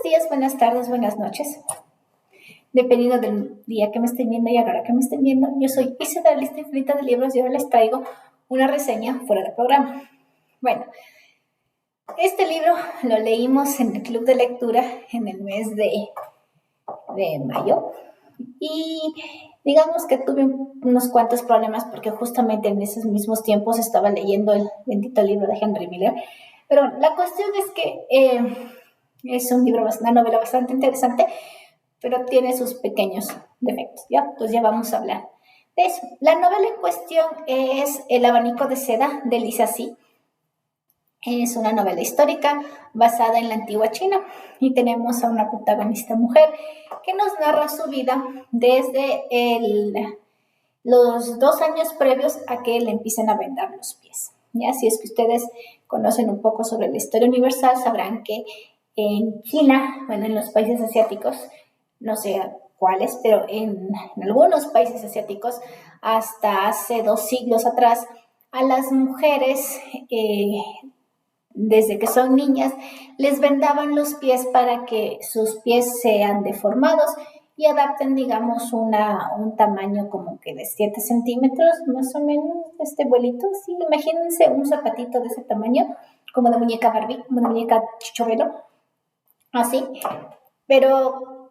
días, buenas tardes, buenas noches. Dependiendo del día que me estén viendo y a la hora que me estén viendo, yo soy Isa de la lista infinita de libros y ahora les traigo una reseña fuera del programa. Bueno, este libro lo leímos en el club de lectura en el mes de mayo y digamos que tuve unos cuantos problemas porque justamente en esos mismos tiempos estaba leyendo el bendito libro de Henry Miller. Pero la cuestión es que es un libro, una novela bastante interesante, pero tiene sus pequeños defectos, ¿ya? Pues ya vamos a hablar de eso. La novela en cuestión es El abanico de seda de Lisa C. Es una novela histórica basada en la antigua China y tenemos a una protagonista mujer que nos narra su vida desde los 2 años previos a que le empiecen a vendar los pies. ¿Ya? Si es que ustedes conocen un poco sobre la historia universal, sabrán que en China, bueno, en los países asiáticos, no sé cuáles, pero en algunos países asiáticos, hasta hace 2 siglos atrás, a las mujeres, desde que son niñas, les vendaban los pies para que sus pies sean deformados y adapten, digamos, un tamaño como que de 7 centímetros, más o menos, este vuelito, sí, imagínense un zapatito de ese tamaño, como de muñeca Barbie, como de muñeca Chichovelo, así, pero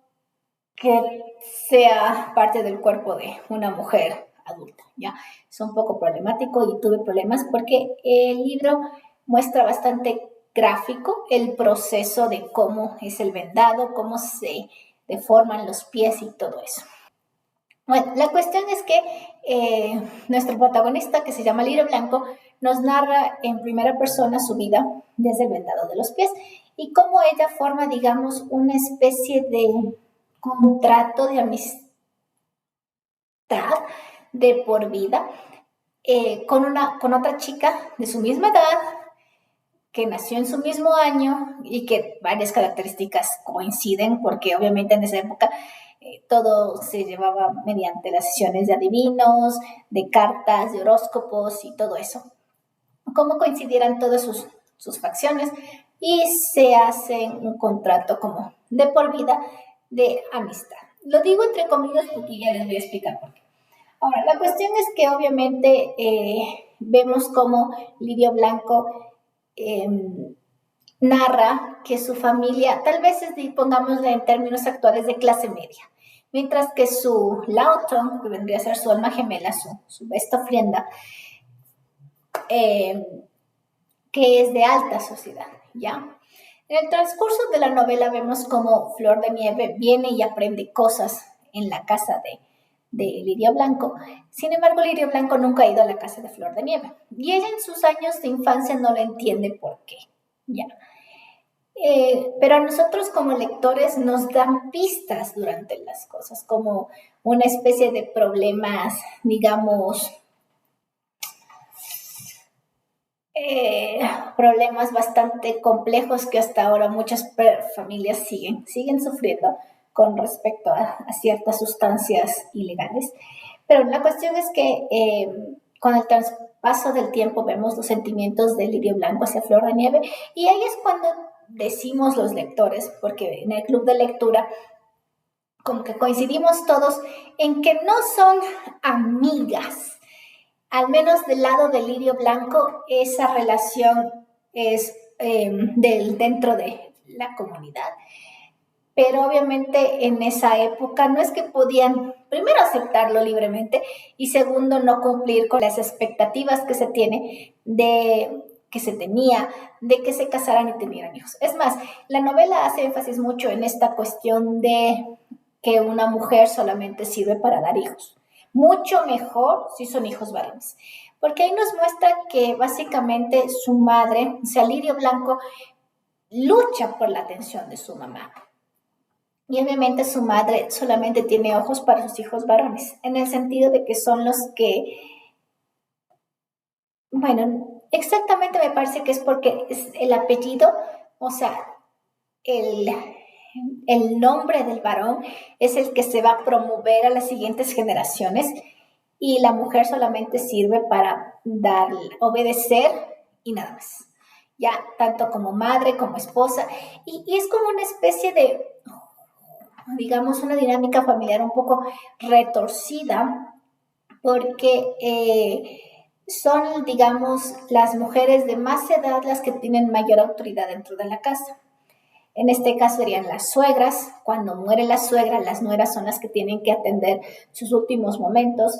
que sea parte del cuerpo de una mujer adulta, ¿ya? Es un poco problemático y tuve problemas porque el libro muestra bastante gráfico el proceso de cómo es el vendado, cómo se deforman los pies y todo eso. Bueno, la cuestión es que nuestro protagonista, que se llama Lirio Blanco, nos narra en primera persona su vida desde el vendado de los pies y cómo ella forma, digamos, una especie de contrato de amistad de por vida con otra chica de su misma edad, que nació en su mismo año y que varias características coinciden, porque obviamente en esa época todo se llevaba mediante las sesiones de adivinos, de cartas, de horóscopos y todo eso. Cómo coincidieran todas sus facciones y se hace un contrato como de por vida de amistad. Lo digo entre comillas porque ya les voy a explicar por qué. Ahora, la cuestión es que obviamente vemos cómo Lirio Blanco narra que su familia, tal vez pongámosle en términos actuales de clase media, mientras que su Lawton, que vendría a ser su alma gemela, su besta ofrenda, que es de alta sociedad, ¿ya? En el transcurso de la novela vemos cómo Flor de Nieve viene y aprende cosas en la casa de Lirio Blanco. Sin embargo, Lirio Blanco nunca ha ido a la casa de Flor de Nieve. Y ella en sus años de infancia no lo entiende por qué, ¿ya? Pero a nosotros como lectores nos dan pistas durante las cosas, como una especie de problemas, digamos, problemas bastante complejos que hasta ahora muchas familias siguen sufriendo con respecto a ciertas sustancias ilegales. Pero la cuestión es que con el traspaso del tiempo vemos los sentimientos de Lirio Blanco hacia Flor de Nieve y ahí es cuando decimos los lectores, porque en el club de lectura como que coincidimos todos en que no son amigas. Al menos del lado de Lirio Blanco, esa relación es dentro de la comunidad. Pero obviamente en esa época no es que podían, primero, aceptarlo libremente y segundo, no cumplir con las expectativas que se tenía de que se casaran y tuvieran hijos. Es más, la novela hace énfasis mucho en esta cuestión de que una mujer solamente sirve para dar hijos. Mucho mejor si son hijos varones. Porque ahí nos muestra que básicamente su madre, o sea, Lirio Blanco, lucha por la atención de su mamá. Y obviamente su madre solamente tiene ojos para sus hijos varones, en el sentido de que son los que, bueno, exactamente me parece que es porque es el apellido, o sea, el nombre del varón es el que se va a promover a las siguientes generaciones y la mujer solamente sirve para obedecer y nada más. ya, tanto como madre, como esposa, y es como una especie de, digamos, una dinámica familiar un poco retorcida, porque son, digamos, las mujeres de más edad las que tienen mayor autoridad dentro de la casa. En este caso serían las suegras. Cuando muere la suegra, las nueras son las que tienen que atender sus últimos momentos.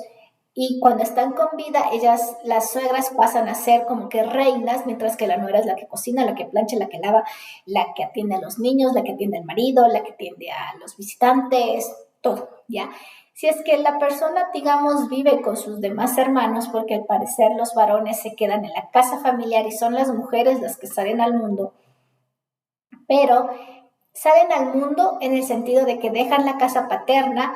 Y cuando están con vida, ellas, las suegras, pasan a ser como que reinas, mientras que la nuera es la que cocina, la que plancha, la que lava, la que atiende a los niños, la que atiende al marido, la que atiende a los visitantes, todo, ¿ya? Si es que la persona, digamos, vive con sus demás hermanos, porque al parecer los varones se quedan en la casa familiar y son las mujeres las que salen al mundo, pero salen al mundo en el sentido de que dejan la casa paterna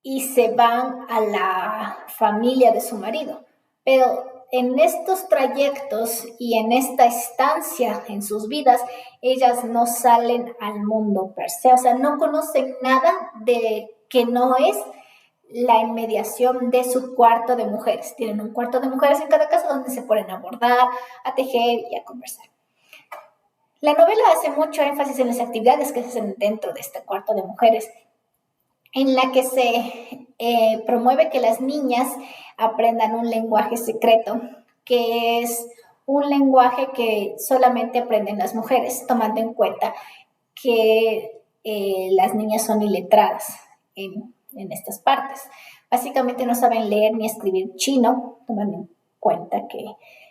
y se van a la familia de su marido. Pero en estos trayectos y en esta estancia en sus vidas, ellas no salen al mundo per se, o sea, no conocen nada de que no es la inmediación de su cuarto de mujeres. Tienen un cuarto de mujeres en cada casa donde se ponen a bordar, a tejer y a conversar. La novela hace mucho énfasis en las actividades que se hacen dentro de este cuarto de mujeres, en la que se promueve que las niñas aprendan un lenguaje secreto, que es un lenguaje que solamente aprenden las mujeres, tomando en cuenta que las niñas son iletradas en estas partes. Básicamente no saben leer ni escribir chino, tomando en cuenta que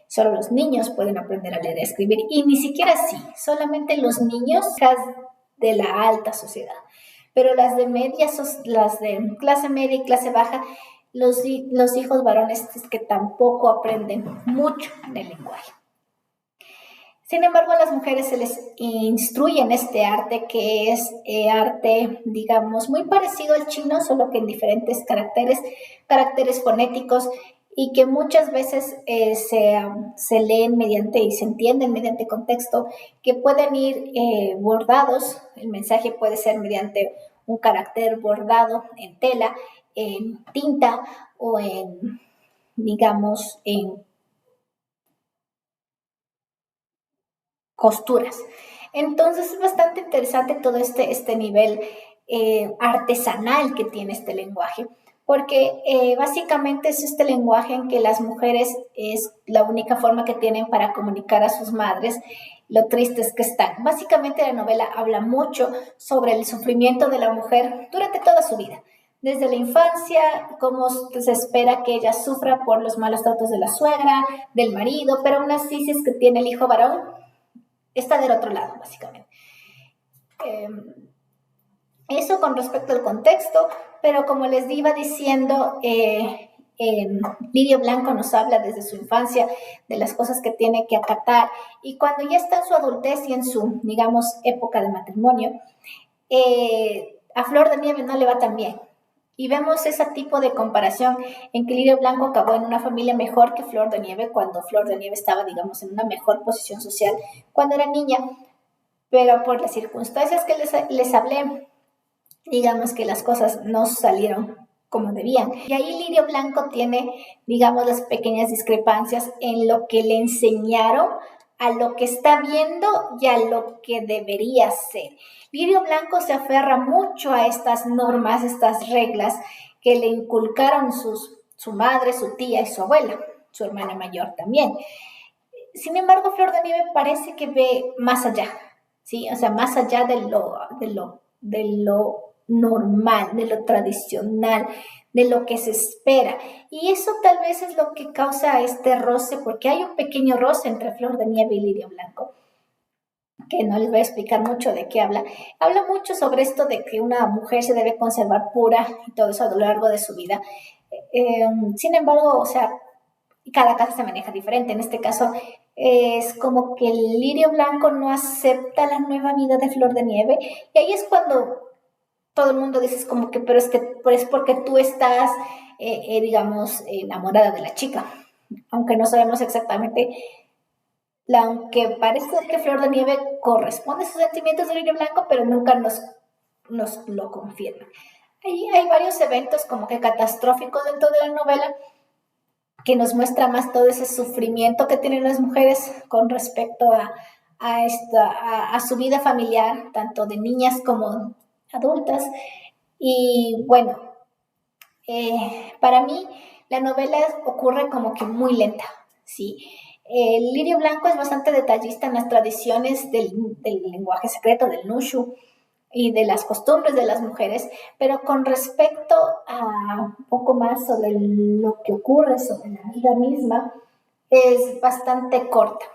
solo los niños pueden aprender a leer y escribir, y ni siquiera así, solamente los niños de la alta sociedad. Pero las de media, las de clase media y clase baja, los hijos varones es que tampoco aprenden mucho del lenguaje. Sin embargo, a las mujeres se les instruye en este arte, que es arte, digamos, muy parecido al chino, solo que en diferentes caracteres fonéticos, y que muchas veces se leen mediante y se entienden mediante contexto, que pueden ir bordados. El mensaje puede ser mediante un carácter bordado en tela, en tinta o en, digamos, en costuras. Entonces es bastante interesante todo este nivel artesanal que tiene este lenguaje, porque básicamente es este lenguaje en que las mujeres es la única forma que tienen para comunicar a sus madres lo tristes que están. Básicamente la novela habla mucho sobre el sufrimiento de la mujer durante toda su vida. Desde la infancia, cómo se espera que ella sufra por los malos tratos de la suegra, del marido, pero aún así, si es que tiene el hijo varón, está del otro lado, básicamente. Eh, Eso con respecto al contexto, pero como les iba diciendo, Lirio Blanco nos habla desde su infancia de las cosas que tiene que acatar, y cuando ya está en su adultez y en su, digamos, época de matrimonio, a Flor de Nieve no le va tan bien. Y vemos ese tipo de comparación en que Lirio Blanco acabó en una familia mejor que Flor de Nieve, cuando Flor de Nieve estaba, digamos, en una mejor posición social cuando era niña, pero por las circunstancias que les hablé, digamos que las cosas no salieron como debían. Y ahí Lirio Blanco tiene, digamos, las pequeñas discrepancias en lo que le enseñaron, a lo que está viendo y a lo que debería ser. Lirio Blanco se aferra mucho a estas normas, estas reglas que le inculcaron su madre, su tía y su abuela, su hermana mayor también. Sin embargo, Flor de Nieve parece que ve más allá, ¿sí? O sea, más allá de lo normal, de lo tradicional, de lo que se espera. Y eso tal vez es lo que causa este roce, porque hay un pequeño roce entre Flor de Nieve y Lirio Blanco, que no les voy a explicar mucho de qué habla. Habla mucho sobre esto de que una mujer se debe conservar pura y todo eso a lo largo de su vida. Sin embargo, o sea, cada casa se maneja diferente. En este caso, es como que el Lirio Blanco no acepta la nueva vida de Flor de Nieve, y ahí es cuando todo el mundo dice como que, pero es que es porque tú estás, digamos, enamorada de la chica, aunque no sabemos exactamente, aunque parece que Flor de Nieve corresponde a sus sentimientos de Lirio Blanco, pero nunca nos lo confirma. Ahí hay varios eventos como que catastróficos dentro de la novela, que nos muestra más todo ese sufrimiento que tienen las mujeres con respecto a su vida familiar, tanto de niñas como adultas. Y bueno, para mí la novela ocurre como que muy lenta, ¿sí? Lirio Blanco es bastante detallista en las tradiciones del lenguaje secreto, del Nushu, y de las costumbres de las mujeres, pero con respecto a un poco más sobre lo que ocurre, sobre la vida misma, es bastante corta,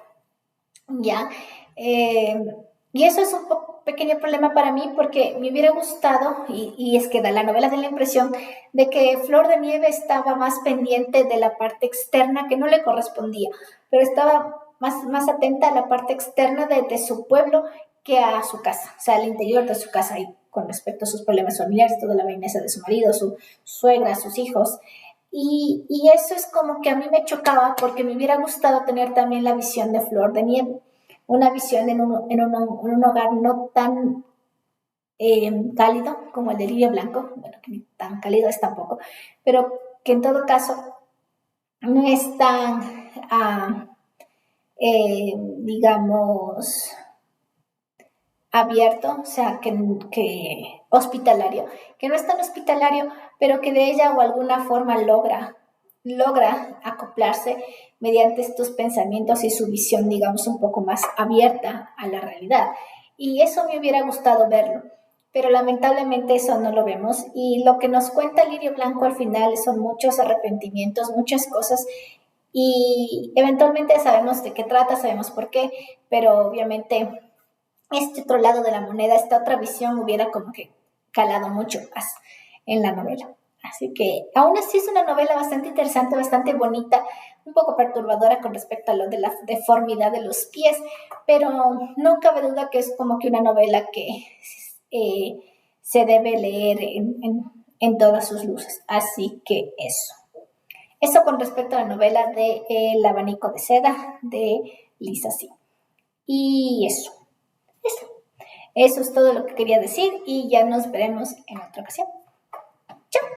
¿ya? Eh, y eso es un pequeño problema para mí porque me hubiera gustado, y es que la novela da la impresión de que Flor de Nieve estaba más pendiente de la parte externa que no le correspondía, pero estaba más atenta a la parte externa de su pueblo que a su casa, o sea, al interior de su casa y con respecto a sus problemas familiares, toda la vaineza de su marido, su suegra, sus hijos. Y eso es como que a mí me chocaba porque me hubiera gustado tener también la visión de Flor de Nieve, una visión en un hogar no tan cálido como el de Lirio Blanco, bueno, que ni tan cálido es tampoco, pero que en todo caso no es tan, digamos, abierto, o sea, que hospitalario, que no es tan hospitalario, pero que de ella o alguna forma logra acoplarse mediante estos pensamientos y su visión, digamos, un poco más abierta a la realidad. Y eso me hubiera gustado verlo, pero lamentablemente eso no lo vemos. Y lo que nos cuenta Lirio Blanco al final son muchos arrepentimientos, muchas cosas, y eventualmente sabemos de qué trata, sabemos por qué, pero obviamente este otro lado de la moneda, esta otra visión hubiera como que calado mucho más en la novela. Así que aún así es una novela bastante interesante, bastante bonita, un poco perturbadora con respecto a lo de la deformidad de los pies, pero no cabe duda que es como que una novela que eh, se debe leer en todas sus luces. Así que eso. Eso con respecto a la novela de El abanico de seda de Lisa C. Y eso. Eso es todo lo que quería decir y ya nos veremos en otra ocasión.